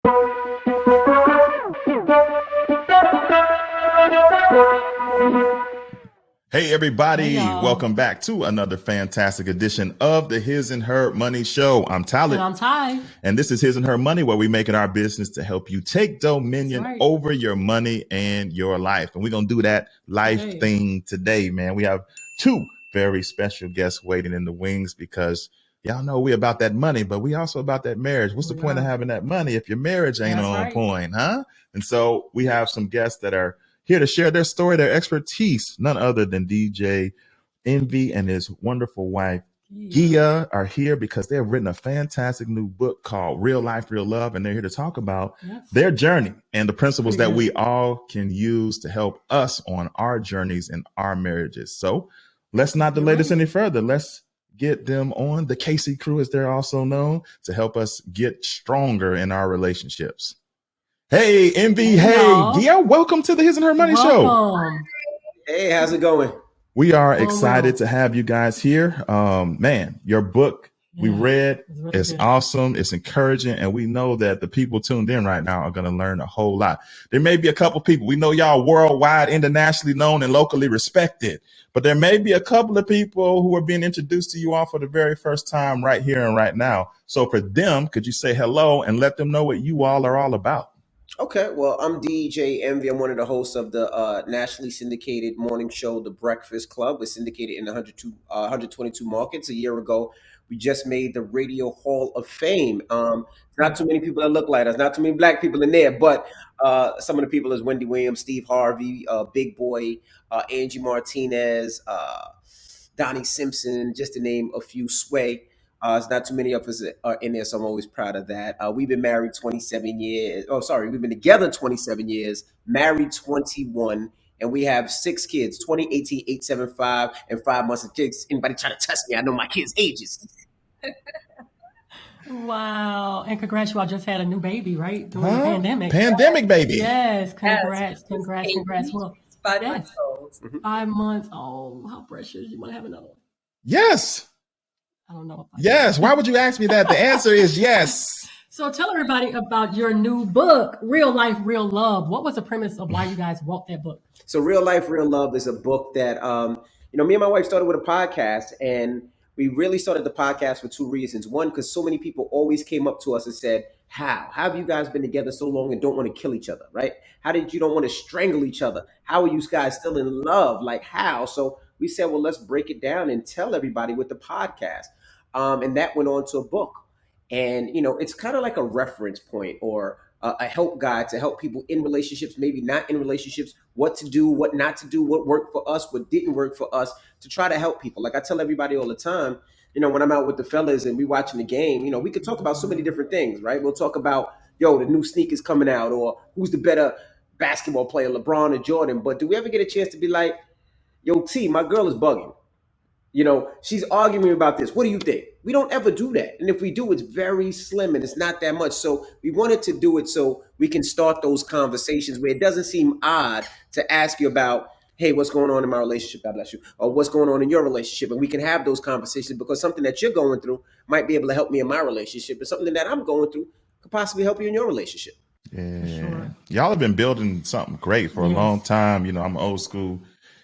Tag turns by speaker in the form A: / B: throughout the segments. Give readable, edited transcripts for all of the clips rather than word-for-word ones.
A: Hey, everybody.
B: Hey, y'all.
A: Welcome back to another fantastic edition of the His and Her Money Show. I'm
B: And
A: Talent.
B: I'm Ty.
A: And this is His and Her Money, where we make it our business to help you take dominion
B: That's right.
A: over your money and your life. And we're going to do that life
B: Hey.
A: thing today, man. We have two very special guests waiting in the wings because y'all know we about that money, but we also about that marriage. What's the
B: We
A: point of
B: are.
A: having that money if your marriage ain't
B: That's
A: on
B: right.
A: point, huh? And so we have some guests that are here to share their story, their expertise, none other than DJ Envy and his wonderful wife, Gia, are here because they have written a fantastic new book called Real Life, Real Love. And they're here to talk about
B: Yes.
A: their journey and the principles
B: Pretty
A: that
B: good.
A: we all can use to help us on our journeys and our marriages. So let's not delay this any further. Let's get them on the Casey crew, as they're also known, to help us get stronger in our relationships. Hey, Envy.
B: Hey,
A: Hey,
B: y'all.
A: Gia, welcome to the His and Her Money Show.
B: Welcome.
C: Hey, how's it going?
A: We are
B: Going
A: excited
B: well.
A: to have you guys here. Man, your book we
B: Yeah,
A: read
B: it's really
A: is
B: good.
A: awesome. It's encouraging. And we know that the people tuned in right now are going to learn a whole lot. There may be a couple people. We know y'all worldwide, internationally known, and locally respected. But there may be a couple of people who are being introduced to you all for the very first time right here and right now. So for them, could you say hello and let them know what you all are all about?
C: Okay, well, I'm DJ Envy. I'm one of the hosts of the nationally syndicated morning show, The Breakfast Club. We're syndicated in 122 markets. A year ago, we just made the Radio Hall of Fame. Not too many people that look like us, not too many black people in there, but some of the people is Wendy Williams, Steve Harvey, Big Boy, Angie Martinez, Donnie Simpson, just to name a few. Sway. It's not too many of us are in there, so I'm always proud of that. We've been married 27 years. Oh, sorry, we've been together 27 years, married 21, and we have 6 kids: 20, 18, 8, 7, 5, and 5 months of kids. Anybody trying to test me? I know my kids' ages.
B: Wow. And congrats, you all just had a new baby, right? During the pandemic.
A: Pandemic baby.
B: Yes. Congrats.
D: Yes,
B: Congrats.
D: eight
B: Congrats.
D: weeks,
B: Well,
D: 5
B: yes.
D: months old.
B: 5 months. Oh, how precious. You want to have another one?
A: Yes.
B: I don't know.
A: Yes. Why would you ask me that? The answer is yes.
B: So tell everybody about your new book, Real Life, Real Love. What was the premise of why you guys wrote that book?
C: So, Real Life, Real Love is a book that me and my wife started with a podcast, and we really started the podcast for 2 reasons. One, because so many people always came up to us and said, how have you guys been together so long and don't want to kill each other, right? How did you don't want to strangle each other? How are you guys still in love? Like, how? So we said, well, let's break it down and tell everybody with the podcast. And that went on to a book. And, it's kind of like a reference point or a help guide to help people in relationships, maybe not in relationships, what to do, what not to do, what worked for us, what didn't work for us, to try to help people. Like I tell everybody all the time, when I'm out with the fellas and we watching the game, we could talk about so many different things, right? We'll talk about, the new sneakers coming out, or who's the better basketball player, LeBron or Jordan. But do we ever get a chance to be like, yo, T, my girl is bugging. She's arguing about this. What do you think? We don't ever do that. And if we do, it's very slim and it's not that much. So we wanted to do it so we can start those conversations where it doesn't seem odd to ask you about, hey, what's going on in my relationship? God bless you. Or what's going on in your relationship? And we can have those conversations because something that you're going through might be able to help me in my relationship. And something that I'm going through could possibly help you in your relationship.
A: Yeah.
B: Sure.
A: Y'all have been building something great for a long time. I'm an old school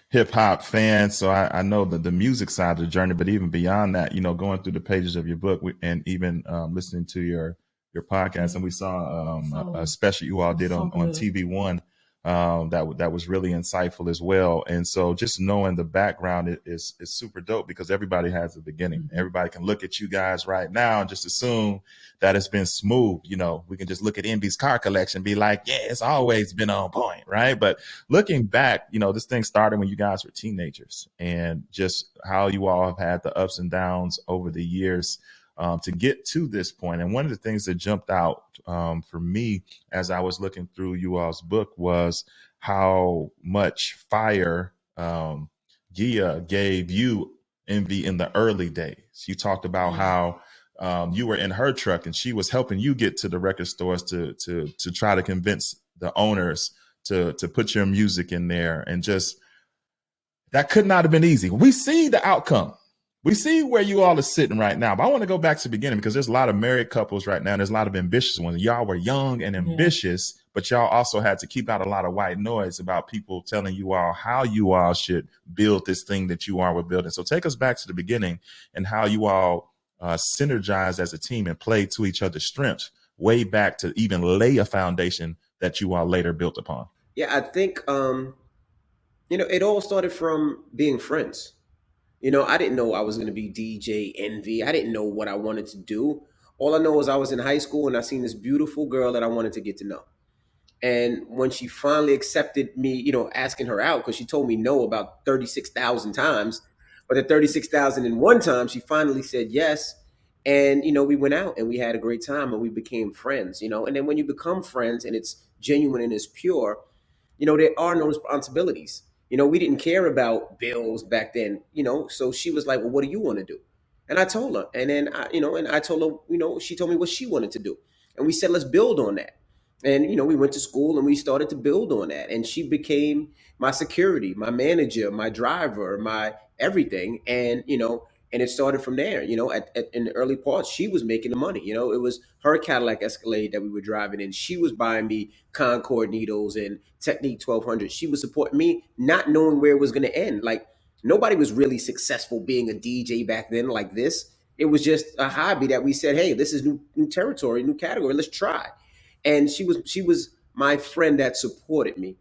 A: hip hop fan, so I know the music side of the journey, but even beyond that, going through the pages of your book and even listening to your podcast, and we saw a special you all did on TV One that was really insightful as well. And so just knowing the background is super dope because everybody has a beginning. Mm-hmm. Everybody can look at you guys right now and just assume that it's been smooth. We can just look at Envy's car collection and be like, yeah, it's always been on point, right? But looking back, this thing started when you guys were teenagers, and just how you all have had the ups and downs over the years to get to this point. And one of the things that jumped out for me as I was looking through you all's book was how much fire Gia gave you, Envy, in the early days. You talked about how you were in her truck and she was helping you get to the record stores to try to convince the owners to put your music in there, and just that could not have been easy. We see the outcome, We see where you all are sitting right now, but I want to go back to the beginning because there's a lot of married couples right now. And there's a lot of ambitious ones. Y'all were young and ambitious, but y'all also had to keep out a lot of white noise about people telling you all how you all should build this thing that you all were building. So take us back to the beginning and how you all synergized as a team and played to each other's strengths way back to even lay a foundation that you all later built upon.
C: Yeah, I think it all started from being friends. I didn't know I was going to be DJ Envy. I didn't know what I wanted to do. All I know was I was in high school and I seen this beautiful girl that I wanted to get to know. And when she finally accepted me, asking her out, because she told me no about 36,000 times, but the 36,001 time, she finally said yes. And, we went out and we had a great time and we became friends, And then when you become friends and it's genuine and it's pure, there are no responsibilities. We didn't care about bills back then, So she was like, well, what do you want to do? And I told her. And then, I told her, she told me what she wanted to do. And we said, let's build on that. And, we went to school and we started to build on that. And she became my security, my manager, my driver, my everything. And it started from there. In the early parts, she was making the money. It was her Cadillac Escalade that we were driving in. She was buying me Concord needles and Technique 1200. She was supporting me, not knowing where it was going to end. Like, nobody was really successful being a DJ back then like this. It was just a hobby that we said, hey, this is new territory, new category. Let's try. And she was my friend that supported me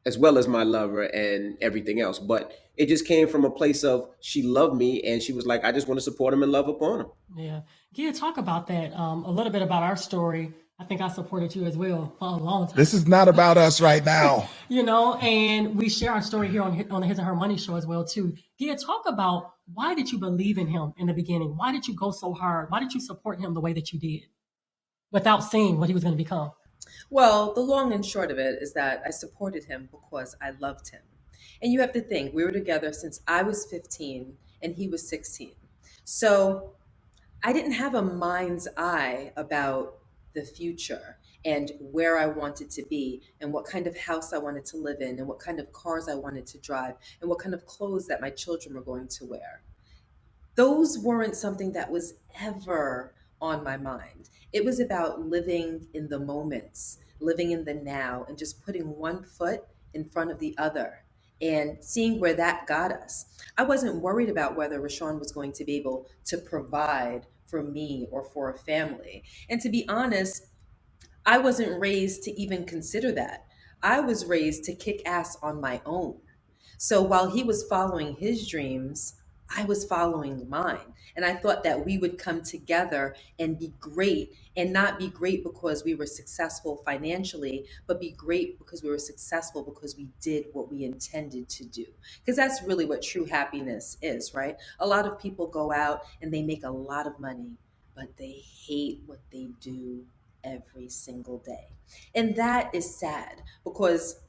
C: as well as my lover and everything else. But it just came from a place of she loved me and she was like, I just want to support him and love upon him.
B: Yeah. Can you talk about that a little bit about our story? I think I supported you as well for a long time.
A: This is not about us right now.
B: And we share our story here on the His and Her Money Show as well, too. Can you talk about why did you believe in him in the beginning? Why did you go so hard? Why did you support him the way that you did without seeing what he was going to become?
D: Well, the long and short of it is that I supported him because I loved him. And you have to think, we were together since I was 15 and he was 16. So I didn't have a mind's eye about the future and where I wanted to be and what kind of house I wanted to live in and what kind of cars I wanted to drive and what kind of clothes that my children were going to wear. Those weren't something that was ever on my mind. It was about living in the moments, living in the now, and just putting one foot in front of the other and seeing where that got us. I wasn't worried about whether Rashawn was going to be able to provide for me or for a family. And to be honest, I wasn't raised to even consider that. I was raised to kick ass on my own. So while he was following his dreams, I was following mine. And I thought that we would come together and be great, and not be great because we were successful financially, but be great because we were successful because we did what we intended to do. Because that's really what true happiness is, right? A lot of people go out and they make a lot of money, but they hate what they do every single day. And that is sad because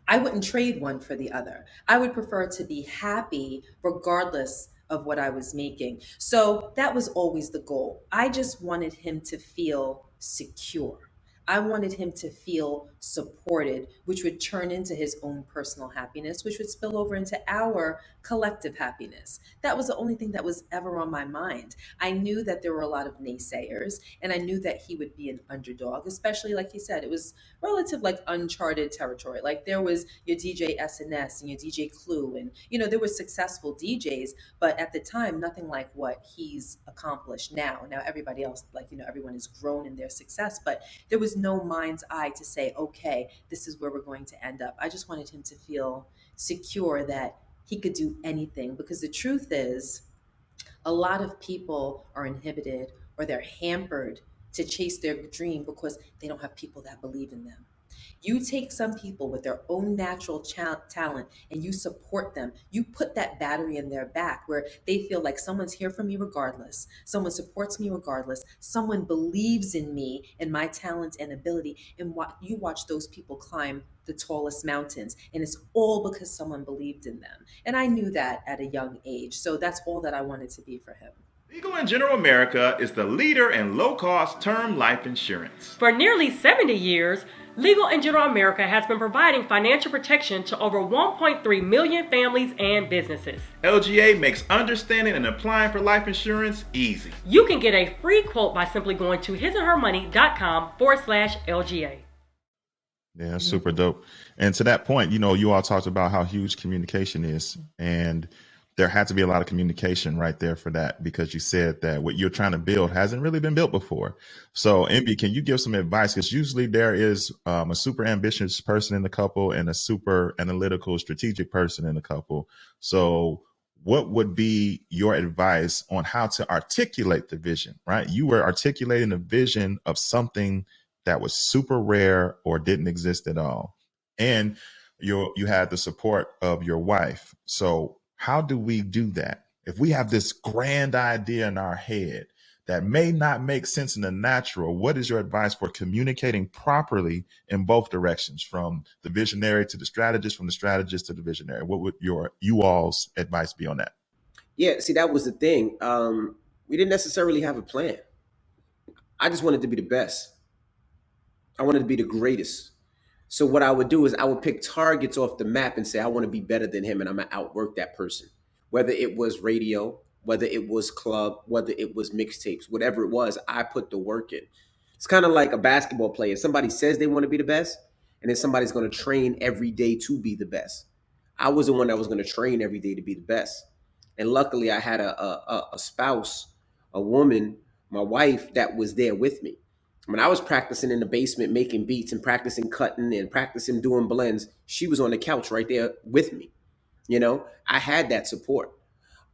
D: I wouldn't trade one for the other. I would prefer to be happy regardless of what I was making. So that was always the goal. I just wanted him to feel secure. I wanted him to feel supported, which would turn into his own personal happiness, which would spill over into our collective happiness. That was the only thing that was ever on my mind. I knew that there were a lot of naysayers, and I knew that he would be an underdog, especially like he said, it was relative like uncharted territory. Like there was your DJ SNS and your DJ Clue, and there were successful DJs, but at the time nothing like what he's accomplished now. Now everybody else, everyone has grown in their success, but there was no mind's eye to say, okay, this is where we're going to end up. I just wanted him to feel secure that he could do anything, because the truth is a lot of people are inhibited or they're hampered to chase their dream because they don't have people that believe in them. You take some people with their own natural talent and you support them. You put that battery in their back where they feel like someone's here for me regardless. Someone supports me regardless. Someone believes in me and my talent and ability. And you watch those people climb the tallest mountains. And it's all because someone believed in them. And I knew that at a young age. So that's all that I wanted to be for him.
A: Legal & General America is the leader in low-cost term life insurance.
B: For nearly 70 years, Legal in General America has been providing financial protection to over 1.3 million families and businesses.
A: LGA makes understanding and applying for life insurance easy.
B: You can get a free quote by simply going to hisandhermoney.com/LGA.
A: Yeah, super dope. And to that point, you all talked about how huge communication is. And there had to be a lot of communication right there for that, because you said that what you're trying to build hasn't really been built before. So, Envy, can you give some advice? Because usually there is a super ambitious person in the couple and a super analytical, strategic person in the couple. So what would be your advice on how to articulate the vision, right? You were articulating the vision of something that was super rare or didn't exist at all. And you had the support of your wife. So how do we do that? If we have this grand idea in our head that may not make sense in the natural, what is your advice for communicating properly in both directions, from the visionary to the strategist, from the strategist to the visionary? What would you all's advice be on that?
C: Yeah, see, that was the thing. We didn't necessarily have a plan. I just wanted to be the best. I wanted to be the greatest. So what I would do is I would pick targets off the map and say, I want to be better than him and I'm going to outwork that person. Whether it was radio, whether it was club, whether it was mixtapes, whatever it was, I put the work in. It's kind of like a basketball player. Somebody says they want to be the best, and then somebody's going to train every day to be the best. I was the one that was going to train every day to be the best. And luckily I had a spouse, a woman, my wife, that was there with me. When I was practicing in the basement making beats and practicing cutting and practicing doing blends, she was on the couch right there with me. I had that support.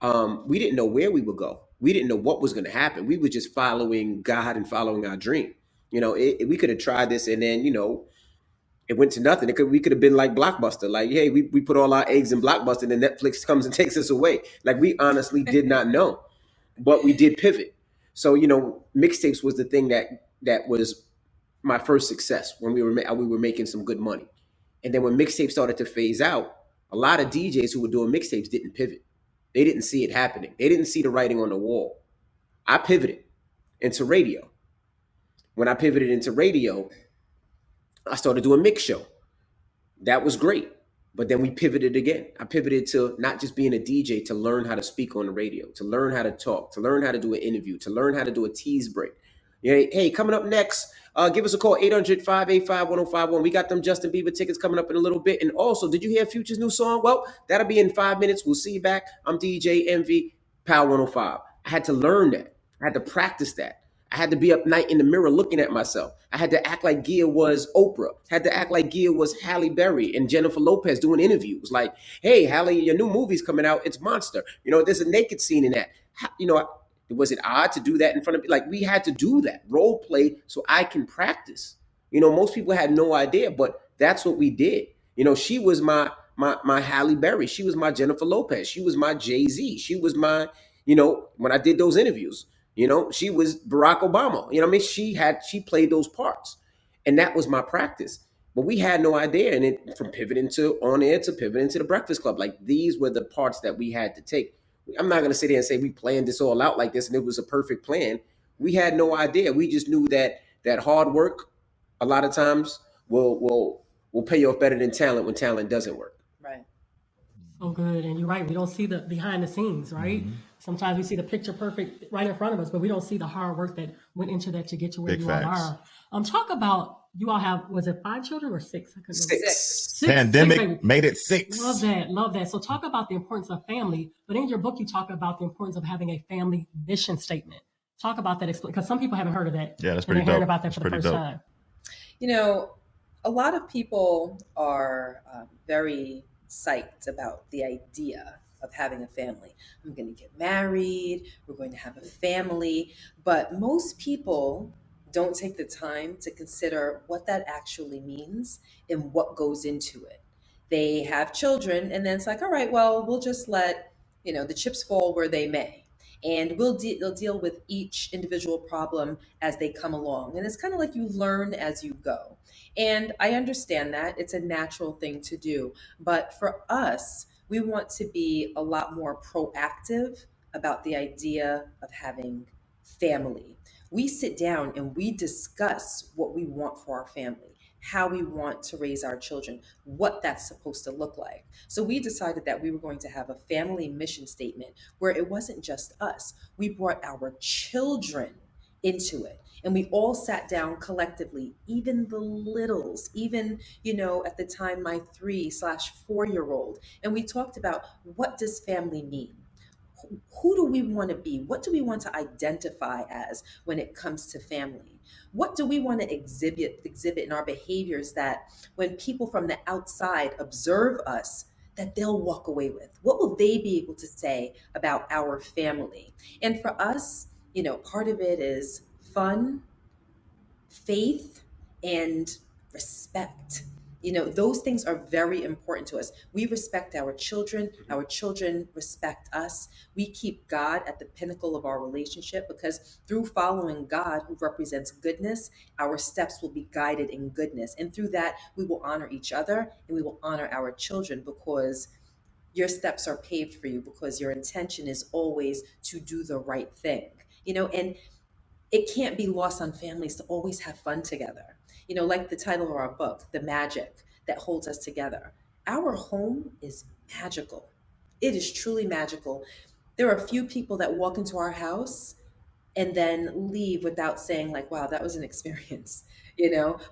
C: We didn't know where we would go. We didn't know what was going to happen. We were just following God and following our dream. We could have tried this and then, it went to nothing. We could have been like Blockbuster. Like, hey, we put all our eggs in Blockbuster and then Netflix comes and takes us away. Like, we honestly did not know, but we did pivot. So, mixtapes was the thing that was my first success when we were making some good money. And then when mixtapes started to phase out, a lot of DJs who were doing mixtapes didn't pivot. They didn't see it happening. They didn't see the writing on the wall. I pivoted into radio. When I pivoted into radio, I started doing mix show. That was great. But then we pivoted again. I pivoted to not just being a DJ, to learn how to speak on the radio, to learn how to talk, to learn how to do an interview, to learn how to do a tease break. Yeah, hey, coming up next, give us a call, 800-585-1051. We got them Justin Bieber tickets coming up in a little bit. And also, did you hear Future's new song? Well, that'll be in 5 minutes. We'll see you back. I'm DJ Envy, Power 105. I had to learn that. I had to practice that. I had to be up night in the mirror looking at myself. I had to act like Gia was Oprah. I had to act like Gia was Halle Berry and Jennifer Lopez doing interviews. Like, hey, Halle, your new movie's coming out. It's Monster. There's a naked scene in that. Was it odd to do that in front of me? Like, we had to do that role play so I can practice. Most people had no idea, but that's what we did. She was my Halle Berry. She was my Jennifer Lopez. She was my Jay-Z. She was my, when I did those interviews. She was Barack Obama. She played those parts. And that was my practice. But we had no idea. And from pivoting to on air to pivoting to the Breakfast Club, like, these were the parts that we had to take. I'm not going to sit here and say we planned this all out like this and it was a perfect plan. We had no idea. We just knew that hard work a lot of times will pay you off better than talent when talent doesn't work.
D: Right.
B: So good. And you're right. We don't see the behind the scenes, right? Mm-hmm. Sometimes we see the picture perfect right in front of us, but we don't see the hard work that went into that to get to where you all are. Talk about, you all have, was it 5 children or 6? I couldn't remember.
C: 6.
A: Pandemic made it 6.
B: Love that. Love that. So talk about the importance of family, but in your book, you talk about the importance of having a family mission statement. Talk about that, because some people haven't heard of that.
A: Yeah, that's pretty dope.
B: Hearing about that for the first time.
D: A lot of people are very psyched about the idea of having a family. I'm going to get married. We're going to have a family. But most people don't take the time to consider what that actually means and what goes into it. They have children and then it's like, all right, well, we'll just let, the chips fall where they may. And we'll deal with each individual problem as they come along. And it's kind of like you learn as you go. And I understand that. It's a natural thing to do. But for us, we want to be a lot more proactive about the idea of having family. We sit down and we discuss what we want for our family, how we want to raise our children, what that's supposed to look like. So we decided that we were going to have a family mission statement where it wasn't just us. We brought our children into it. And we all sat down collectively, even the littles, even, at the time, my 3/4-year-old. And we talked about, what does family mean? Who do we want to be? What do we want to identify as when it comes to family? What do we want to exhibit in our behaviors that when people from the outside observe us, that they'll walk away with? What will they be able to say about our family? And for us, part of it is fun, faith, and respect. Those things are very important to us. We respect our children respect us. We keep God at the pinnacle of our relationship, because through following God, who represents goodness, our steps will be guided in goodness. And through that, we will honor each other and we will honor our children, because your steps are paved for you, because your intention is always to do the right thing. And it can't be lost on families to always have fun together. Like the title of our book, The Magic That Holds Us Together. Our home is magical. It is truly magical. There are a few people that walk into our house and then leave without saying, like, wow, that was an experience,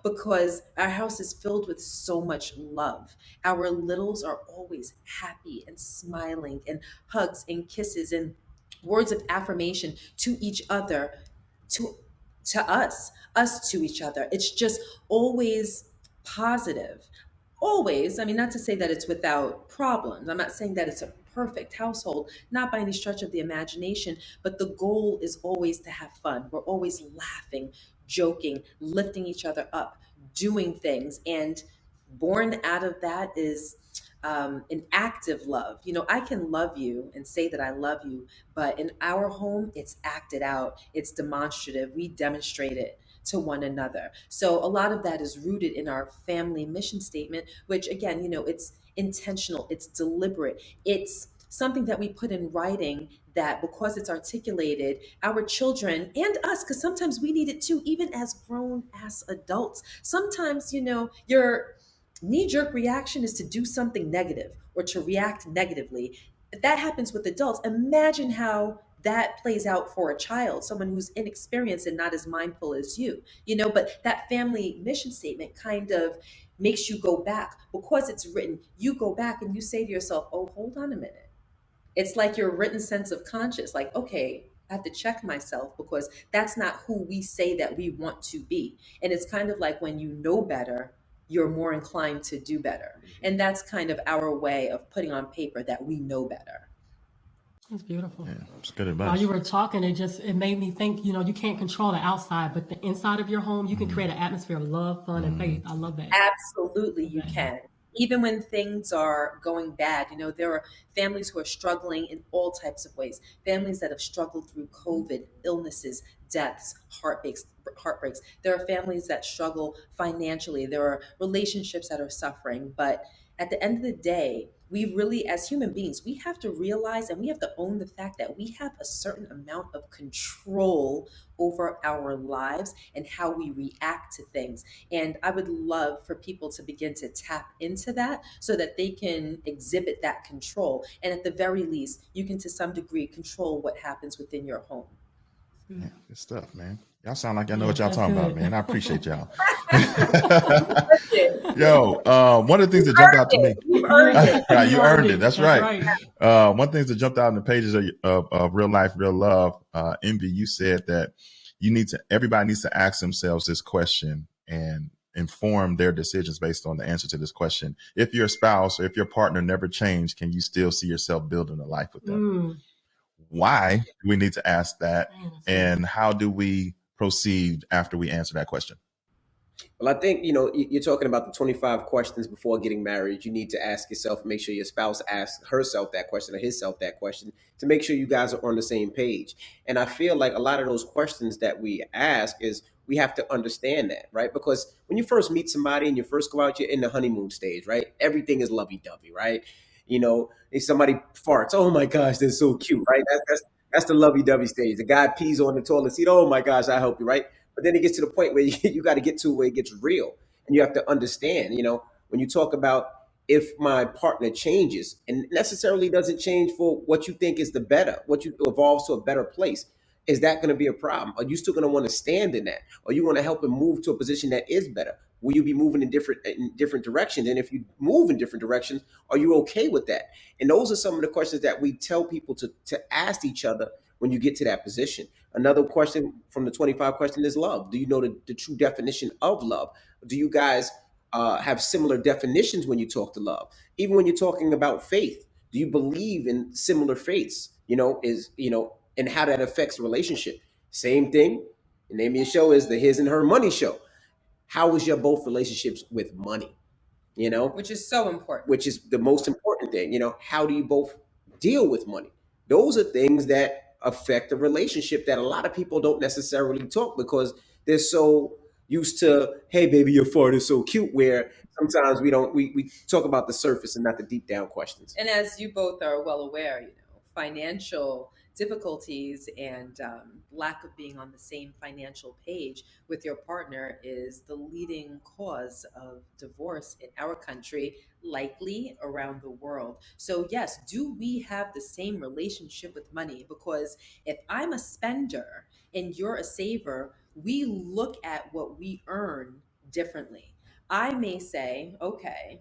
D: because our house is filled with so much love. Our littles are always happy and smiling, and hugs and kisses and words of affirmation to each other, to us to each other. It's just always positive. Always. I mean, not to say that it's without problems. I'm not saying that it's a perfect household, not by any stretch of the imagination, but the goal is always to have fun. We're always laughing, joking, lifting each other up, doing things. And born out of that is an active love. I can love you and say that I love you, but in our home, it's acted out, it's demonstrative. We demonstrate it to one another. So a lot of that is rooted in our family mission statement, which again, it's intentional, it's deliberate, it's something that we put in writing, that because it's articulated, our children and us, because sometimes we need it too, even as grown ass adults. Sometimes, your knee-jerk reaction is to do something negative or to react negatively. If that happens with adults, imagine how that plays out for a child, someone who's inexperienced and not as mindful as but that family mission statement kind of makes you go back. Because it's written, you go back and you say to yourself, oh, hold on a minute. It's like your written sense of conscience, like, okay, I have to check myself, because that's not who we say that we want to be. And it's kind of like, when you know better, you're more inclined to do better. And that's kind of our way of putting on paper that we know better.
B: It's beautiful.
A: Yeah, it's good
B: While
A: advice.
B: you were talking, it made me think, you can't control the outside, but the inside of your home, you can create an atmosphere of love, fun, and faith. I love that.
D: Absolutely, you can. Even when things are going bad, there are families who are struggling in all types of ways. Families that have struggled through COVID, illnesses, deaths, heartbreaks. There are families that struggle financially. There are relationships that are suffering. But at the end of the day, we really, as human beings, we have to realize and we have to own the fact that we have a certain amount of control over our lives and how we react to things. And I would love for people to begin to tap into that so that they can exhibit that control. And at the very least, you can to some degree control what happens within your home.
A: Yeah, good stuff, man. Y'all sound like y'all know what y'all talking about, man. I appreciate y'all. Yo, one of the things that jumped out to me.
D: You earned it.
A: Right, you earned it. That's right.
B: right.
A: One of the things that jumped out in the pages of Real Life, Real Love, Envy, you said that everybody needs to ask themselves this question and inform their decisions based on the answer to this question. If your spouse or if your partner never changed, can you still see yourself building a life with them? Why do we need to ask that? And how do we proceed after we answer that question?
C: Well, I think, you're talking about the 25 questions before getting married. You need to ask yourself, make sure your spouse asks herself that question or himself that question to make sure you guys are on the same page. And I feel like a lot of those questions that we ask is we have to understand that, right? Because when you first meet somebody and you first go out, you're in the honeymoon stage, right? Everything is lovey-dovey, right? If somebody farts, oh my gosh, they're so cute, right? That's the lovey-dovey stage. The guy pees on the toilet seat. Oh my gosh, I help you, right? But then it gets to the point where you got to get to where it gets real, and you have to understand. When you talk about if my partner changes and necessarily doesn't change for what you think is the better, what you evolves to a better place, is that going to be a problem? Are you still going to want to stand in that? Are you going to help him move to a position that is better? Will you be moving in different directions? And if you move in different directions, are you okay with that? And those are some of the questions that we tell people to ask each other when you get to that position. Another question from the 25 question is love. Do you know the true definition of love? Do you guys have similar definitions when you talk to love? Even when you're talking about faith, do you believe in similar faiths? And how that affects the relationship. Same thing. The name of your show is the His and Her Money Show. How is your both relationships with money?
D: Which is so important.
C: Which is the most important thing. How do you both deal with money? Those are things that affect a relationship that a lot of people don't necessarily talk because they're so used to, hey baby, your fart is so cute, where sometimes we talk about the surface and not the deep down questions.
D: And as you both are well aware, financial difficulties and lack of being on the same financial page with your partner is the leading cause of divorce in our country, likely around the world. So, yes, do we have the same relationship with money? Because if I'm a spender and you're a saver, we look at what we earn differently. I may say, okay,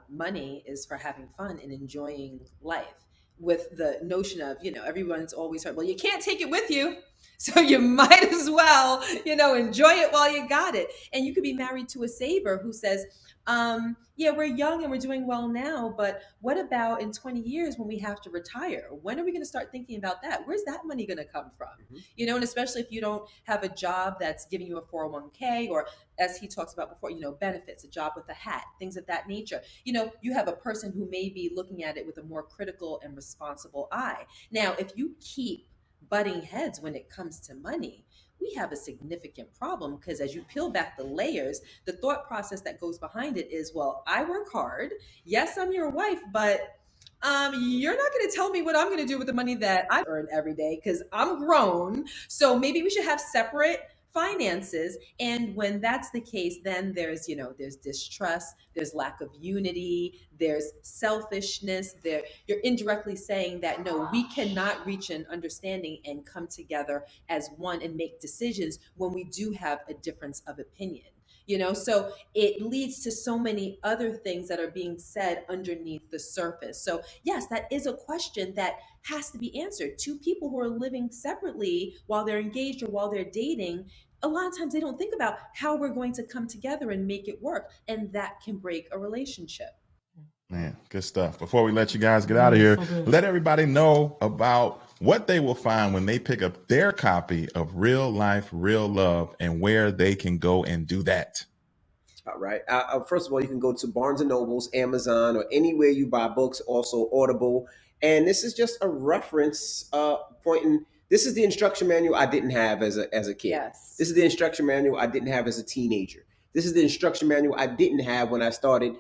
D: money is for having fun and enjoying life, with the notion of, everyone's always heard, well, you can't take it with you. So you might as well, enjoy it while you got it. And you could be married to a saver who says, yeah, we're young and we're doing well now, but what about in 20 years when we have to retire? When are we going to start thinking about that? Where's that money going to come from? And especially if you don't have a job that's giving you a 401k, or as he talks about before, benefits, a job with a hat, things of that nature. You have a person who may be looking at it with a more critical and responsible eye. Now, if you keep butting heads when it comes to money, we have a significant problem, because as you peel back the layers, the thought process that goes behind it is, well, I work hard. Yes, I'm your wife, but you're not going to tell me what I'm going to do with the money that I earn every day, because I'm grown. So maybe we should have separate finances. And when that's the case, then there's distrust, there's lack of unity, there's selfishness. You're indirectly saying that no, we cannot reach an understanding and come together as one and make decisions when we do have a difference of opinion. So it leads to so many other things that are being said underneath the surface. So yes, that is a question that has to be answered. Two people who are living separately while they're engaged or while they're dating, a lot of times they don't think about how we're going to come together and make it work, and that can break a relationship.
A: Man, good stuff. Before we let you guys get out of here, let everybody know about what they will find when they pick up their copy of Real Life, Real Love, and where they can go and do that.
C: All right. First of all, you can go to Barnes and Nobles, Amazon, or anywhere you buy books, also Audible. And this is just a reference pointing. This is the instruction manual I didn't have as a kid.
D: Yes.
C: This is the instruction manual I didn't have as a teenager. This is the instruction manual I didn't have when I started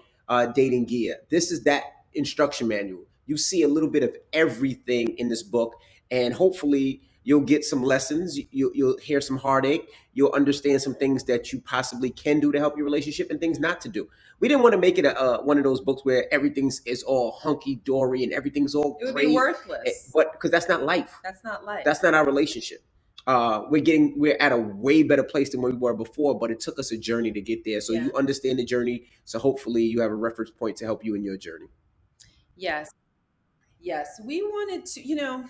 C: dating Gia. This is that instruction manual. You see a little bit of everything in this book, and hopefully you'll get some lessons. You'll hear some heartache. You'll understand some things that you possibly can do to help your relationship and things not to do. We didn't want to make it one of those books where everything's is all hunky dory and everything's all
D: It would
C: great.
D: be worthless.
C: But because that's not life.
D: That's not life.
C: That's not our relationship. We're at a way better place than we were before, but it took us a journey to get there. So you understand the journey. So hopefully you have a reference point to help you in your journey.
D: Yes. We wanted to,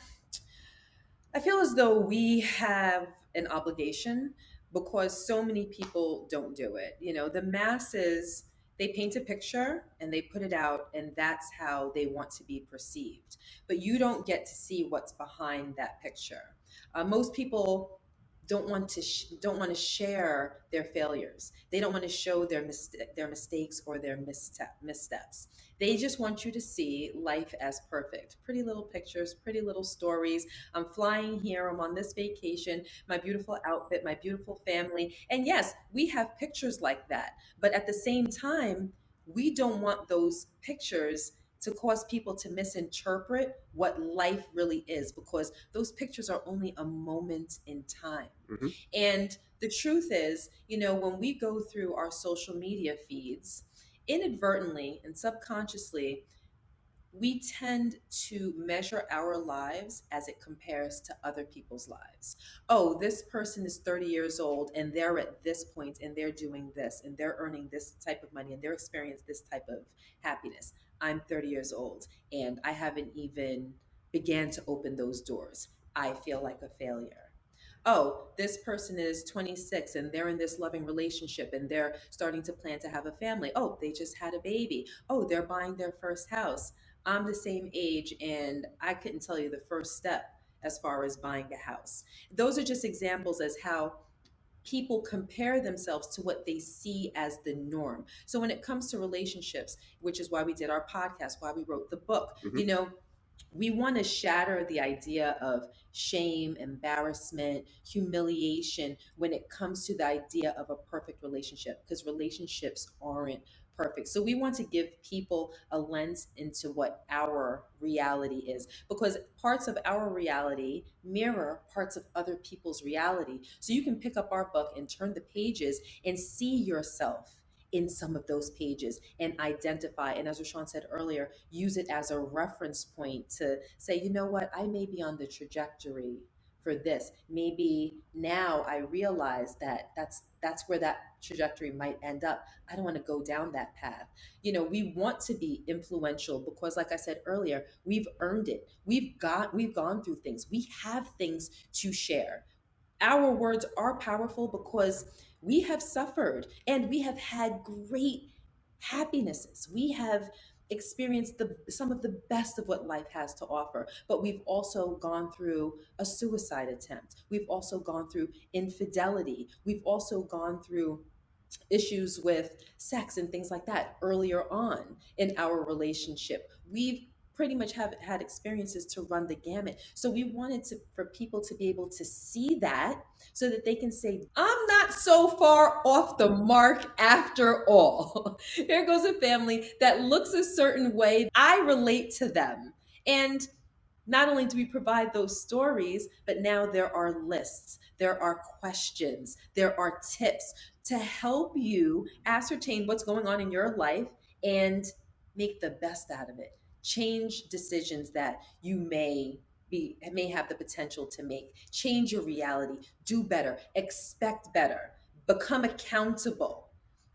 D: I feel as though we have an obligation, because so many people don't do it. The masses, they paint a picture and they put it out, and that's how they want to be perceived. But you don't get to see what's behind that picture. Most people don't want to share their failures. They don't want to show their mistakes or their missteps. They just want you to see life as perfect. Pretty little pictures, pretty little stories. I'm flying here. I'm on this vacation. My beautiful outfit, my beautiful family. And yes, we have pictures like that. But at the same time, we don't want those pictures to cause people to misinterpret what life really is, because those pictures are only a moment in time.
C: Mhm.
D: And the truth is, when we go through our social media feeds, inadvertently and subconsciously, we tend to measure our lives as it compares to other people's lives. Oh, this person is 30 years old and they're at this point and they're doing this and they're earning this type of money and they're experiencing this type of happiness. I'm 30 years old and I haven't even began to open those doors. I feel like a failure. Oh, this person is 26 and they're in this loving relationship and they're starting to plan to have a family. Oh, they just had a baby. Oh, they're buying their first house. I'm the same age and I couldn't tell you the first step as far as buying a house. Those are just examples as how people compare themselves to what they see as the norm. So when it comes to relationships, which is why we did our podcast, why we wrote the book,
C: Mhm.
D: we want to shatter the idea of shame, embarrassment, humiliation when it comes to the idea of a perfect relationship, because relationships aren't perfect. So we want to give people a lens into what our reality is, because parts of our reality mirror parts of other people's reality. So you can pick up our book and turn the pages and see yourself in some of those pages and identify. And as Rashawn said earlier, use it as a reference point to say, you know what, I may be on the trajectory for this. Maybe now I realize that that's where that trajectory might end up. I don't want to go down that path. We want to be influential because, like I said earlier, we've earned it. We've gone through things. We have things to share. Our words are powerful because we have suffered and we have had great happinesses. We have experienced some of the best of what life has to offer, but we've also gone through a suicide attempt. We've also gone through infidelity. We've also gone through issues with sex and things like that earlier on in our relationship. We've pretty much have had experiences to run the gamut. So we wanted for people to be able to see that so that they can say, I'm not so far off the mark after all. Here goes a family that looks a certain way. I relate to them. And not only do we provide those stories, but now there are lists, there are questions, there are tips to help you ascertain what's going on in your life and make the best out of it. Change decisions that you may have the potential to make. Change your reality, do better, expect better, become accountable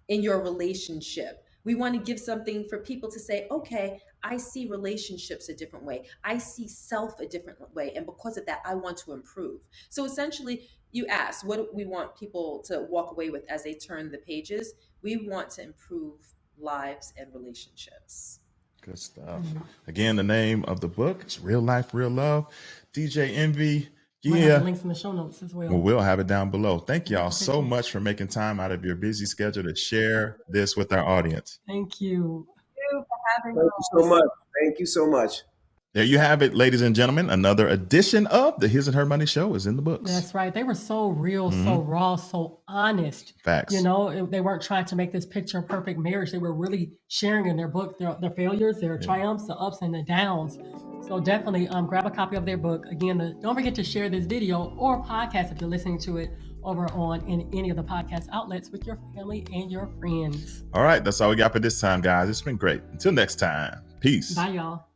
D: in your relationship. We want to give something for people to say, okay, I see relationships a different way. I see self a different way. And because of that, I want to improve. So essentially, you asked, what do we want people to walk away with as they turn the pages? We want to improve lives and relationships.
A: Good stuff. Again, the name of the book is Real Life, Real Love. DJ Envy.
B: We'll have
A: Yeah.
B: the links in the show notes as well.
A: Well, we'll have it down below. Thank y'all
B: Okay,
A: so
B: cool.
A: much for making time out of your busy schedule to share this with our audience.
B: Thank you.
D: Thank you for having
C: Thank you so
D: us.
C: much. Thank you so much.
A: There you have it, ladies and gentlemen. Another edition of the His and Her Money Show is in the books.
B: That's right. They were so real, so raw, so honest.
A: Facts.
B: They weren't trying to make this picture perfect marriage. They were really sharing in their book their failures, their triumphs, the ups and the downs. So definitely grab a copy of their book. Again, don't forget to share this video or podcast if you're listening to it over on in any of the podcast outlets with your family and your friends.
A: All right. That's all we got for this time, guys. It's been great. Until next time. Peace.
B: Bye, y'all.